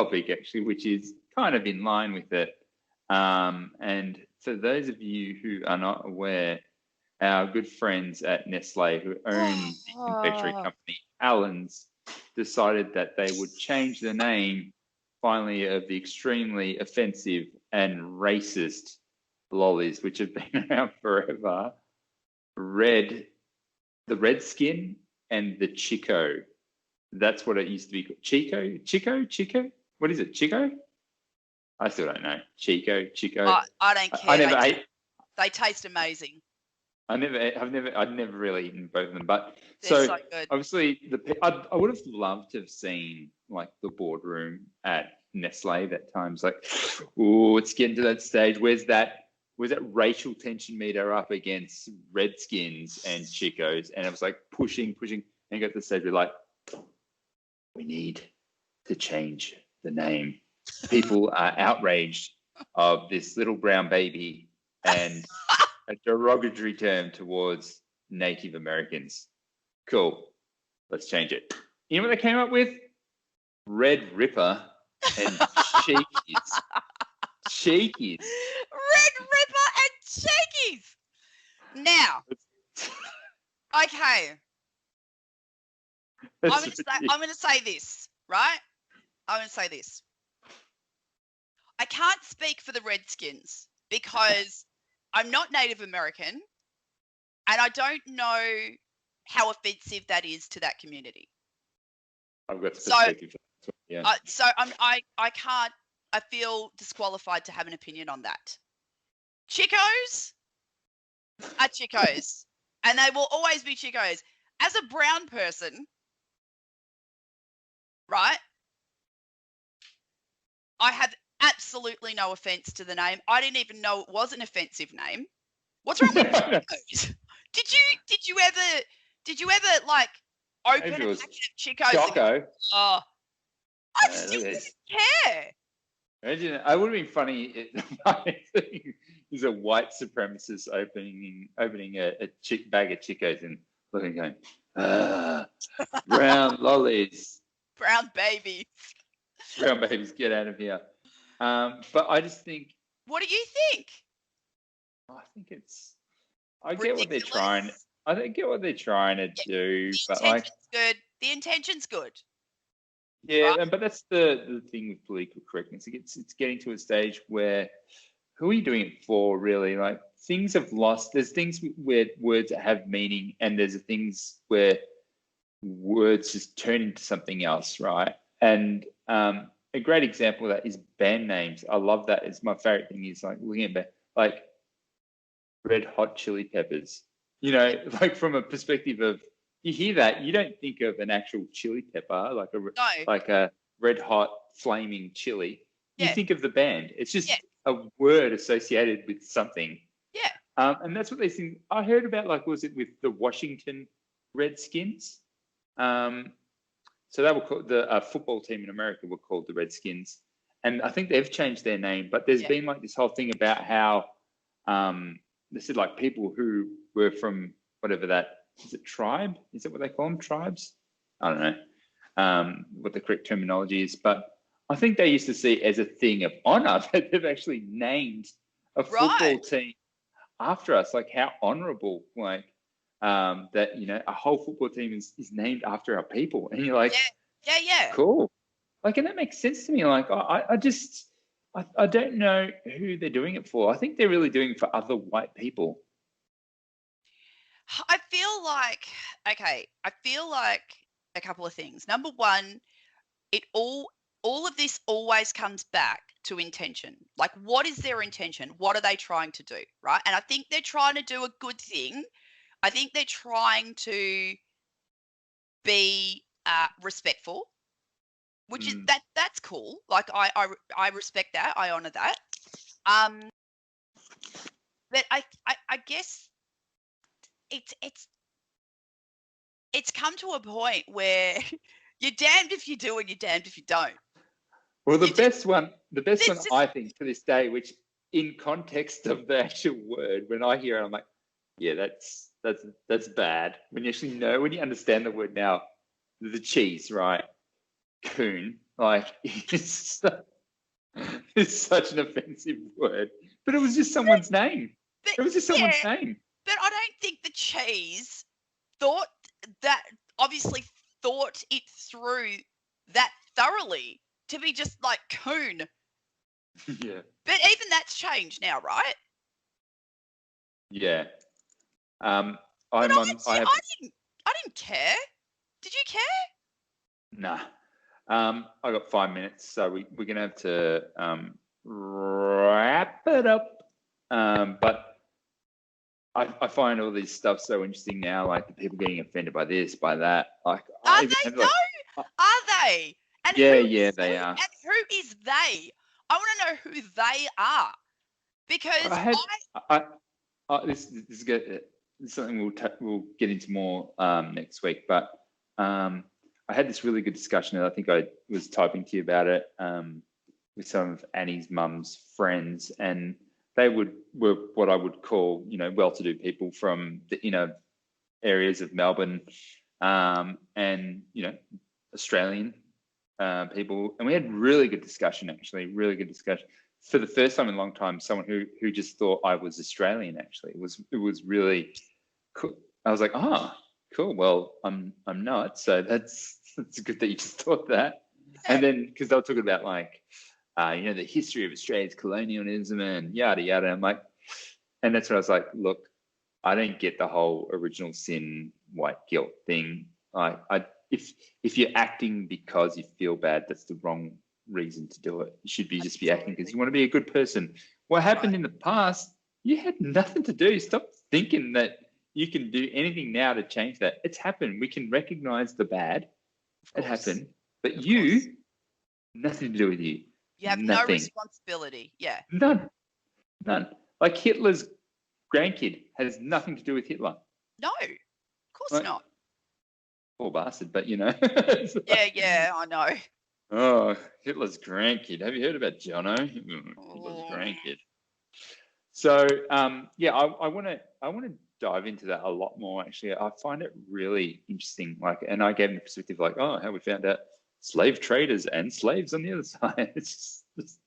topic, actually, which is kind of in line with it. And for those of you who are not aware, our good friends at Nestle, who own the confectionery company Allen's, decided that they would change the name, finally, of the extremely offensive and racist lollies, which have been around forever. The Redskin and the Chico. That's what it used to be called. Chico? What is it? Chico? I still don't know. Chico. I don't care. I never ate. They taste amazing. I'd never really eaten both of them, but They're so good. Obviously I would have loved to have seen like the boardroom at Nestle that times like, oh, it's getting to that stage. Where's that racial tension meter up against Redskins and Chicos? And it was like pushing, and got to the stage where like, we need to change the name. People are outraged of this little brown baby and a derogatory term towards Native Americans. Cool. Let's change it. You know what they came up with? Red Ripper and Cheekies. Cheekies. Red Ripper and Cheekies. Now, okay. I'm going to say this, right? I'm going to say this. I can't speak for the Redskins because I'm not Native American and I don't know how offensive that is to that community. I've got perspective. Yeah. I can't. I feel disqualified to have an opinion on that. Chicos are Chicos, and they will always be Chicos. As a brown person, right? I have absolutely no offense to the name. I didn't even know it was an offensive name. What's wrong with Chicos? Did you ever like open a packet of Chicos? Choco. I still didn't care. Imagine, it would have been funny. There's a white supremacist opening a bag of Chicos and looking, going, brown lollies, brown babies, get out of here. But I just think. What do you think? I think it's. I get what they're trying. I get what they're trying to do, but like, good. The intention's good. Yeah, right? But that's the thing with political correctness. It's getting to a stage where who are you doing it for, really? Like, things have lost. There's things where words have meaning, and there's things where words just turn into something else, right? And a great example of that is band names. I love that. It's my favorite thing is like looking at like Red Hot Chili Peppers. You know, like from a perspective of, you hear that, you don't think of an actual chili pepper, like a red hot flaming chili. You think of the band. It's just a word associated with something. Yeah. And that's what they think. I heard about, like, was it with the Washington Redskins? So they were called, the football team in America were called the Redskins. And I think they've changed their name, but there's been like this whole thing about how they said like people who were from whatever that, is it tribe? Is that what they call them? Tribes? I don't know what the correct terminology is, but I think they used to see it as a thing of honor that they've actually named a football team after us. Like, how honorable, like that, you know, a whole football team is named after our people. And you're like, cool. Like, and that makes sense to me. Like, I don't know who they're doing it for. I think they're really doing it for other white people. I feel like a couple of things. Number one, all of this always comes back to intention. Like, what is their intention? What are they trying to do, right? And I think they're trying to do a good thing. I think they're trying to be respectful, which is that's cool. Like, I respect that. I honor that. But I guess it's come to a point where you're damned if you do and you're damned if you don't. Well, the best one I think to this day, which in context of the actual word, when I hear it, I'm like, yeah, that's bad. When you actually know, when you understand the word now, the cheese, right? Coon. Like, it's such an offensive word, but it was just someone's name. But, It was just someone's name. but I don't think the cheese thought thought it through that thoroughly to be just like coon. Yeah. But even that's changed now, right? Yeah. But I didn't care. Did you care? Nah. I got 5 minutes, so we're gonna have to wrap it up. But I find all this stuff so interesting now, like the people getting offended by this, by that. Like, Are they? No. Are they? And yeah, they are. And who is they? I want to know who they are, because this is good. This is something we'll get into more next week. But I had this really good discussion, and I think I was typing to you about it with some of Annie's mum's friends, and they were what I would call, well-to-do people from the inner areas of Melbourne, and Australian people, and we had really good discussion. Actually, really good discussion. For the first time in a long time, someone who just thought I was Australian. Actually, it was really cool. I was like, cool. Well, I'm not. So that's good that you just thought that. And then because they were talking about like, the history of Australia's colonialism and yada yada. I'm like, and that's when I was like, look, I don't get the whole original sin white guilt thing. Like, if you're acting because you feel bad, that's the wrong reason to do it. You should just be acting because you want to be a good person. What happened in the past, you had nothing to do. Stop thinking that you can do anything now to change that. It's happened. We can recognize the bad. It happened. But nothing to do with you. You have no responsibility. Yeah. None. Like Hitler's grandkid has nothing to do with Hitler. No, of course not. Poor bastard, but Yeah, I know. Oh, Hitler's grandkid. Have you heard about Jono? Hitler's grandkid. So, I want to dive into that a lot more. Actually, I find it really interesting. Like, and I gave him the perspective, like, how we found out slave traders and slaves on the other side. It's just,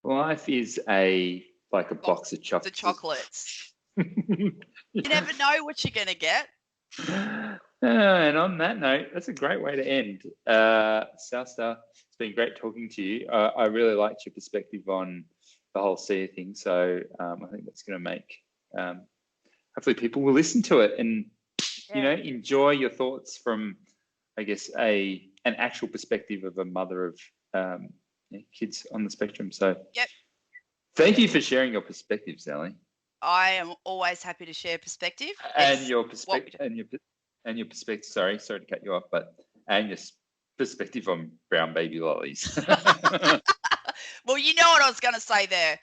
life is like a box of chocolates. The chocolates. You never know what you're gonna get. And on that note, that's a great way to end. Southstar, it's been great talking to you. I really liked your perspective on the whole SIA thing. So I think that's going to make, hopefully people will listen to it and, enjoy your thoughts from, I guess, an actual perspective of a mother of kids on the spectrum. So thank you for sharing your perspective, Sally. I am always happy to share perspective. And your perspective, and your perspective. Sorry to cut you off, and your perspective on brown baby lollies. Well, you know what I was going to say there.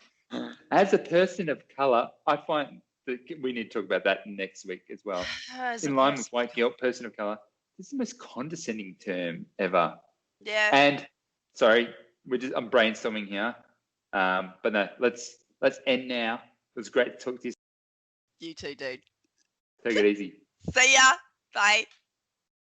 As a person of color, I find that we need to talk about that next week as well. In line with white guilt, person of color. This is the most condescending term ever. Yeah. And sorry, I'm brainstorming here. But no, let's end now. It was great to talk to you. You too, dude. Take it easy. See ya. Bye.